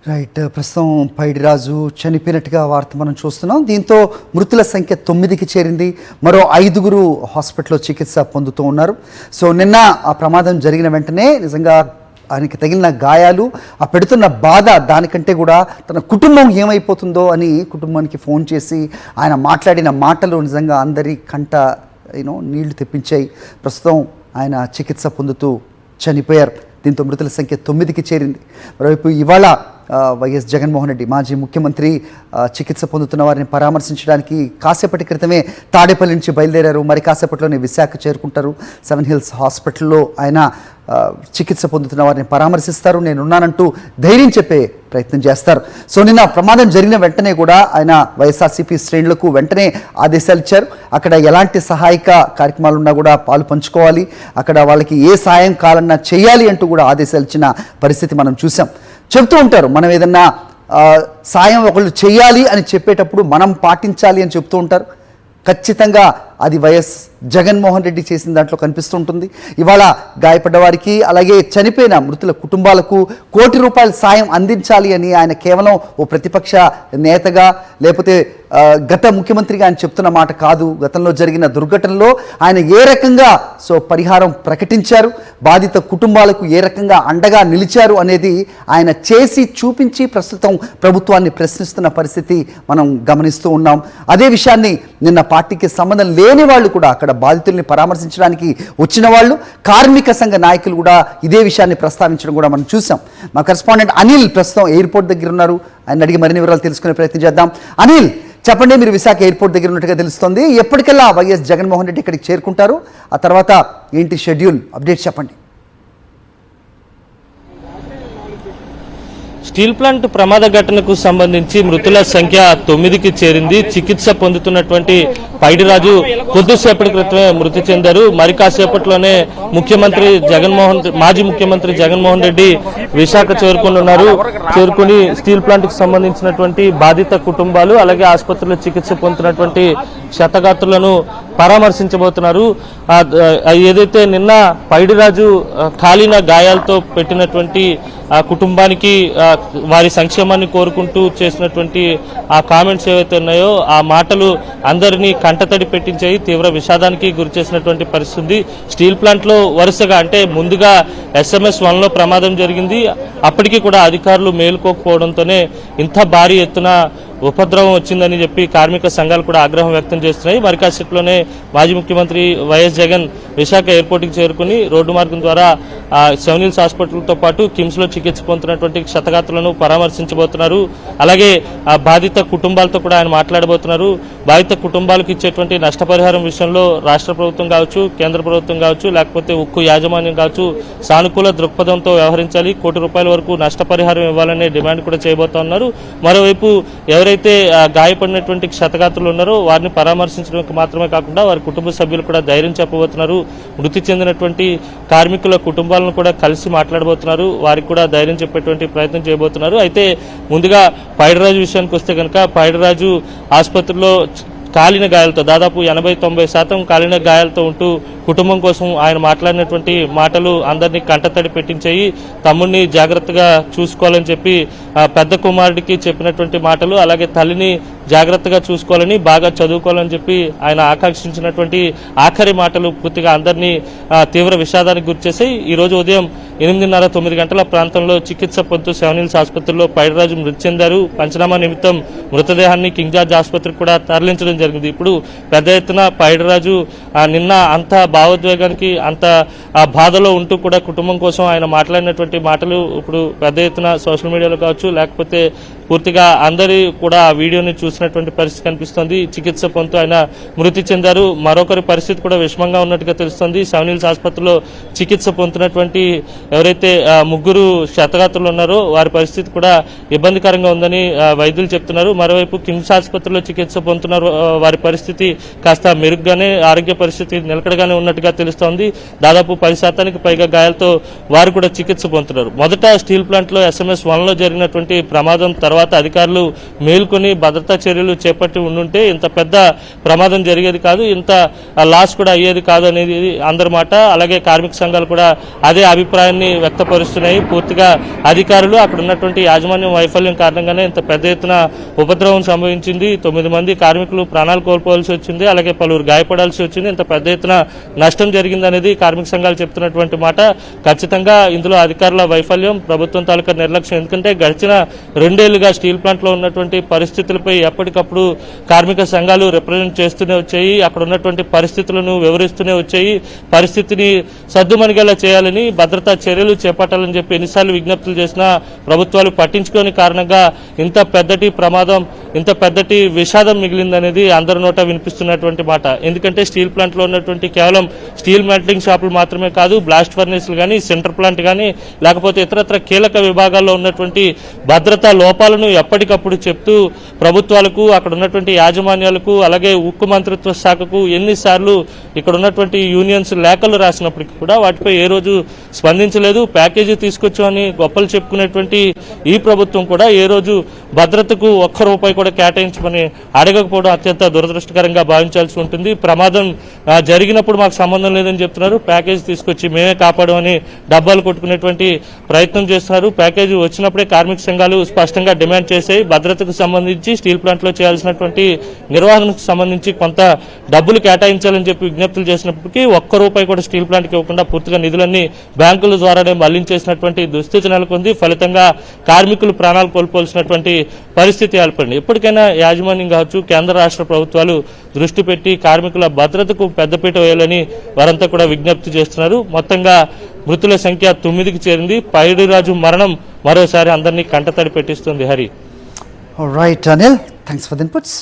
Right. ప్రస్తుతం పైడిరాజు చనిపోయినట్టుగా వార్త మనం చూస్తున్నాం. దీంతో మృతుల సంఖ్య 9కి చేరింది. మరో 5గురు హాస్పిటల్లో చికిత్స పొందుతూ ఉన్నారు. సో నిన్న ఆ ప్రమాదం జరిగిన వెంటనే నిజంగా ఆయనకి తగిలిన గాయాలు, ఆ పెడుతున్న బాధ, దానికంటే కూడా తన కుటుంబం ఏమైపోతుందో అని కుటుంబానికి ఫోన్ చేసి ఆయన మాట్లాడిన మాటలు నిజంగా అందరి కంట నీళ్లు తెప్పించాయి. ప్రస్తుతం ఆయన చికిత్స పొందుతూ చనిపోయారు. దీంతో మృతుల సంఖ్య 9కి చేరింది. మరోవైపు ఇవాళ వైఎస్ జగన్మోహన్ రెడ్డి మాజీ ముఖ్యమంత్రి చికిత్స పొందుతున్న వారిని పరామర్శించడానికి కాసేపటి క్రితమే తాడేపల్లి నుంచి బయలుదేరారు. మరి కాసేపట్లోనే విశాఖ చేరుకుంటారు. 7 హిల్స్ హాస్పిటల్లో ఆయన చికిత్స పొందుతున్న వారిని పరామర్శిస్తారు. నేనున్నానంటూ ధైర్యం చెప్పే ప్రయత్నం చేస్తారు. సో నిన్న ప్రమాదం జరిగిన వెంటనే కూడా ఆయన వైఎస్ఆర్సీపీ శ్రేణులకు వెంటనే ఆదేశాలు ఇచ్చారు. అక్కడ ఎలాంటి సహాయక కార్యక్రమాలు ఉన్నా కూడా పాలు పంచుకోవాలి, అక్కడ వాళ్ళకి ఏ సాయం కావాలన్నా చేయాలి అంటూ కూడా ఆదేశాలు ఇచ్చిన పరిస్థితి మనం చూసాం. చెప్తూ ఉంటారు, మనం ఏదన్నా సాయం ఒకళ్ళు చేయాలి అని చెప్పేటప్పుడు మనం పాటించాలి అని చెప్తూ ఉంటారు. ఖచ్చితంగా అది వైఎస్ జగన్మోహన్ రెడ్డి చేసిన దాంట్లో కనిపిస్తుంటుంది. ఇవాళ గాయపడ్డ వారికి, అలాగే చనిపోయిన మృతుల కుటుంబాలకు ₹1 కోటి సాయం అందించాలి అని ఆయన కేవలం ఓ ప్రతిపక్ష నేతగా లేకపోతే గత ముఖ్యమంత్రిగా ఆయన చెప్తున్న మాట కాదు. గతంలో జరిగిన దుర్ఘటనలో ఆయన ఏ రకంగా పరిహారం ప్రకటించారు, బాధిత కుటుంబాలకు ఏ రకంగా అండగా నిలిచారు అనేది ఆయన చేసి చూపించి ప్రస్తుతం ప్రభుత్వాన్ని ప్రశ్నిస్తున్న పరిస్థితి మనం గమనిస్తూ ఉన్నాం. అదే విషయాన్ని నిన్న పార్టీకి సంబంధం లేని వాళ్ళు కూడా, అక్కడ బాధితుల్ని పరామర్శించడానికి వచ్చిన వాళ్ళు, కార్మిక సంఘ నాయకులు కూడా ఇదే విషయాన్ని ప్రస్తావించడం కూడా మనం చూసాం. మా కరెస్పాండెంట్ అనిల్ ప్రస్తుతం ఎయిర్పోర్ట్ దగ్గర ఉన్నారు. ఆయన అడిగి మరిన్ని వివరాలు తెలుసుకునే ప్రయత్నం చేద్దాం. అనిల్, చెప్పండి, మీరు విశాఖ ఎయిర్పోర్ట్ దగ్గర ఉన్నట్టుగా తెలుస్తోంది. ఎప్పటికల్లా వైఎస్ జగన్మోహన్ రెడ్డి ఇక్కడికి చేరుకుంటారు? ఆ తర్వాత ఏంటి షెడ్యూల్, అప్డేట్ చెప్పండి. స్టీల్ ప్లాంట్ ప్రమాద ఘటనకు సంబంధించి మృతుల సంఖ్య 9కి చేరింది. చికిత్స పొందుతున్నటువంటి పైడిరాజు కొద్దిసేపటి క్రితమే మృతి చెందారు. మరి కాసేపట్లోనే మాజీ ముఖ్యమంత్రి జగన్మోహన్ రెడ్డి విశాఖ చేరుకుని స్టీల్ ప్లాంట్ కు సంబంధించినటువంటి బాధిత కుటుంబాలు, అలాగే ఆసుపత్రిలో చికిత్స పొందుతున్నటువంటి క్షతగాత్రులను పరామర్శించబోతున్నారు. ఏదైతే నిన్న పైడిరాజు కాలిన గాయాలతో పెట్టినటువంటి ఆ కుటుంబానికి వారి సంక్షేమాన్ని కోరుకుంటూ చేసినటువంటి ఆ కామెంట్స్ ఏవైతే ఉన్నాయో, ఆ మాటలు అందరినీ కంటతడి పెట్టించాయి, తీవ్ర విషాదానికి గురి చేసినటువంటి పరిస్థితి. స్టీల్ ప్లాంట్ లో వరుసగా, అంటే ముందుగా SMS-1 లో ప్రమాదం జరిగింది. అప్పటికీ కూడా అధికారులు మేలుకోకపోవడంతోనే ఇంత భారీ ఎత్తున ఉపద్రవం వచ్చిందని చెప్పి కార్మిక సంఘాలు కూడా ఆగ్రహం వ్యక్తం చేస్తున్నాయి. మరి కాసేపులోనే మాజీ ముఖ్యమంత్రి వైఎస్ జగన్ విశాఖ ఎయిర్పోర్ట్కి చేరుకుని రోడ్డు మార్గం ద్వారా 7 హిల్స్ హాస్పిటల్తో పాటు కిమ్స్లో చికిత్స పొందుతున్నటువంటి క్షతగాత్రులను పరామర్శించబోతున్నారు. అలాగే ఆ బాధిత కుటుంబాలతో కూడా ఆయన మాట్లాడబోతున్నారు. బాధిత కుటుంబాలకు ఇచ్చేటువంటి నష్టపరిహారం విషయంలో రాష్ట్ర ప్రభుత్వం కావచ్చు, కేంద్ర ప్రభుత్వం కావచ్చు, లేకపోతే ఉక్కు యాజమాన్యం కావచ్చు, సానుకూల దృక్పథంతో వ్యవహరించాలి, ₹1 కోటి వరకు నష్టపరిహారం ఇవ్వాలనే డిమాండ్ కూడా చేయబోతున్నారు. మరోవైపు ఎవరైతే గాయపడినటువంటి క్షతగాత్రులు ఉన్నారో వారిని పరామర్శించడానికి మాత్రమే కాకుండా వారి కుటుంబ సభ్యులు కూడా ధైర్యం చెప్పబోతున్నారు. మృతి చెందినటువంటి కార్మికుల కుటుంబాలను కూడా కలిసి మాట్లాడబోతున్నారు. వారికి కూడా ధైర్యం చెప్పేటువంటి ప్రయత్నం చేయబోతున్నారు. అయితే ముందుగా పైడిరాజు విషయానికి వస్తే కనుక, పైడిరాజు ఆసుపత్రిలో కాలిన గాయాలతో, దాదాపు 80-90% కాలిన గాయాలతో ఉంటూ కుటుంబం కోసం ఆయన మాట్లాడినటువంటి మాటలు అందరినీ కంటతడి పెట్టించాయి. తమ్ముడిని జాగ్రత్తగా చూసుకోవాలని చెప్పి పెద్ద కుమారుడికి చెప్పినటువంటి మాటలు, అలాగే తల్లిని జాగ్రత్తగా చూసుకోవాలని, బాగా చదువుకోవాలని చెప్పి ఆయన ఆకాంక్షించినటువంటి ఆఖరి మాటలు పూర్తిగా అందరినీ తీవ్ర విషాదానికి గురిచేశాయి. ఈరోజు ఉదయం 8:30-9 గంటల ప్రాంతంలో చికిత్స పొందుతూ 7 హిల్స్ ఆసుపత్రిలో పైడిరాజు మృతి చెందారు. పంచనామా నిమిత్తం మృతదేహాన్ని కింగ్ జార్జ్ ఆసుపత్రికి కూడా తరలించడం జరిగింది. ఇప్పుడు పెద్ద ఎత్తున పైడిరాజు నిన్న అంత భావోద్వేగానికి, అంత బాధలో ఉంటూ కూడా కుటుంబం కోసం ఆయన మాట్లాడినటువంటి మాటలు ఇప్పుడు పెద్ద ఎత్తున సోషల్ మీడియాలో కావచ్చు, లేకపోతే పూర్తిగా అందరి కూడా ఆ వీడియోని చూసినటువంటి పరిస్థితి కనిపిస్తోంది. చికిత్స పొందుతూ ఆయన మృతి చెందారు. మరొకరి పరిస్థితి కూడా విషమంగా ఉన్నట్టుగా తెలుస్తోంది. 7 హిల్స్ హాస్పిటల్లో చికిత్స పొందుతున్నటువంటి ఎవరైతే 3 క్షతగాత్రులు ఉన్నారో వారి పరిస్థితి కూడా ఇబ్బందికరంగా ఉందని వైద్యులు చెప్తున్నారు. మరోవైపు కిమ్స్ ఆసుపత్రిలో చికిత్స పొందుతున్నారు వారి పరిస్థితి కాస్త మెరుగ్గానే, ఆరోగ్య పరిస్థితి నిలకడగానే ఉన్నట్టుగా తెలుస్తోంది. దాదాపు 10% పైగా గాయాలతో వారు కూడా చికిత్స పొందుతున్నారు. మొదట స్టీల్ ప్లాంట్ లో SMS-1 లో జరిగినటువంటి ప్రమాదం తర్వాత అధికారులు మేల్కొని భద్రతా చర్యలు చేపట్టి ఉండుంటే ఇంత పెద్ద ప్రమాదం జరిగేది కాదు, ఇంత లాస్ కూడా అయ్యేది కాదు అనేది అందరి మాట. అలాగే కార్మిక సంఘాలు కూడా అదే అభిప్రాయాన్ని ఆందోళనని వ్యక్తపరుస్తున్నాయి. పూర్తిగా అధికారులు అక్కడ ఉన్నటువంటి యాజమాన్యం వైఫల్యం కారణంగానే ఇంత పెద్ద ఎత్తున ఉపద్రవం సంభవించింది. 9 మంది కార్మికులు ప్రాణాలు కోల్పోవాల్సి వచ్చింది, అలాగే పలువురు గాయపడాల్సి వచ్చింది. ఇంత పెద్ద ఎత్తున నష్టం జరిగిందనేది కార్మిక సంఘాలు చెప్తున్నటువంటి మాట. ఖచ్చితంగా ఇందులో అధికారుల వైఫల్యం, ప్రభుత్వం తాలూకా నిర్లక్ష్యం. ఎందుకంటే గడిచిన 2 ఏళ్లుగా స్టీల్ ప్లాంట్ లో ఉన్నటువంటి పరిస్థితులపై ఎప్పటికప్పుడు కార్మిక సంఘాలు రిప్రజెంట్ చేస్తూనే వచ్చాయి. అక్కడ ఉన్నటువంటి పరిస్థితులను వివరిస్తూనే వచ్చాయి. పరిస్థితిని సద్దుమణిగేలా చేయాలని, భద్రతా చర్యలు చేపట్టాలని చెప్పి ఎన్నిసార్లు విజ్ఞప్తులు చేసినా ప్రభుత్వాలు పట్టించుకోని కారణంగా ఇంత పెద్దటి ప్రమాదం, ఇంత పెద్దటి విషాదం మిగిలిందనేది అందరి నోట వినిపిస్తున్నటువంటి మాట. ఎందుకంటే స్టీల్ ప్లాంట్ లో ఉన్నటువంటి కేవలం స్టీల్ మెల్టింగ్ షాపులు మాత్రమే కాదు, బ్లాస్ట్ ఫర్నేస్లు కానీ, సెంటర్ ప్లాంట్ కానీ, లేకపోతే ఇతరత్ర కీలక విభాగాల్లో ఉన్నటువంటి భద్రతా లోపాలను ఎప్పటికప్పుడు చెప్తూ ప్రభుత్వాలకు, అక్కడ ఉన్నటువంటి యాజమాన్యాలకు, అలాగే ఉక్కు మంత్రిత్వ శాఖకు ఎన్నిసార్లు ఇక్కడ ఉన్నటువంటి యూనియన్స్ లేఖలు రాసినప్పటికీ కూడా వాటిపై ఏ రోజు స్పందించలేదు. ప్యాకేజీ తీసుకొచ్చామని గొప్పలు చెప్పుకునేటువంటి ఈ ప్రభుత్వం కూడా ఏ రోజు భద్రతకు ఒక్క రూపాయి కూడా కేటాయించమని అడగకపోవడం అత్యంత దురదృష్టకరంగా భావించాల్సి ఉంటుంది. ప్రమాదం జరిగినప్పుడు మాకు సంబంధం లేదని చెప్తున్నారు, ప్యాకేజీ తీసుకొచ్చి మేమే కాపాడమని డబ్బాలు కొట్టుకునేటువంటి ప్రయత్నం చేస్తున్నారు. ప్యాకేజీ వచ్చినప్పుడే కార్మిక సంఘాలు స్పష్టంగా డిమాండ్ చేశాయి. భద్రతకు సంబంధించి స్టీల్ ప్లాంట్ లో చేయాల్సినటువంటి నిర్వహణకు సంబంధించి కొంత డబ్బులు కేటాయించాలని చెప్పి విజ్ఞప్తులు చేసినప్పటికీ ఒక్క రూపాయి కూడా స్టీల్ ప్లాంట్కి ఇవ్వకుండా పూర్తిగా నిధులన్నీ బ్యాంకుల ద్వారానే మళ్లించేసినటువంటి దుస్థితి నెలకొంది. ఫలితంగా కార్మికులు ప్రాణాలు కోల్పోవాల్సినటువంటి పరిస్థితి ఏర్పడింది. ఎప్పటికైనా యాజమాన్యం కావచ్చు, కేంద్ర రాష్ట్ర ప్రభుత్వాలు దృష్టి పెట్టి కార్మికుల భద్రతకు పెద్దపీట వేయాలని వారంతా కూడా విజ్ఞప్తి చేస్తున్నారు. మొత్తంగా మృతుల సంఖ్య 9కి చేరింది. పైడిరాజు మరణం మరోసారి అందరినీ కంటతడి పెట్టిస్తుంది. Hari. All right, Anil, thanks for the inputs.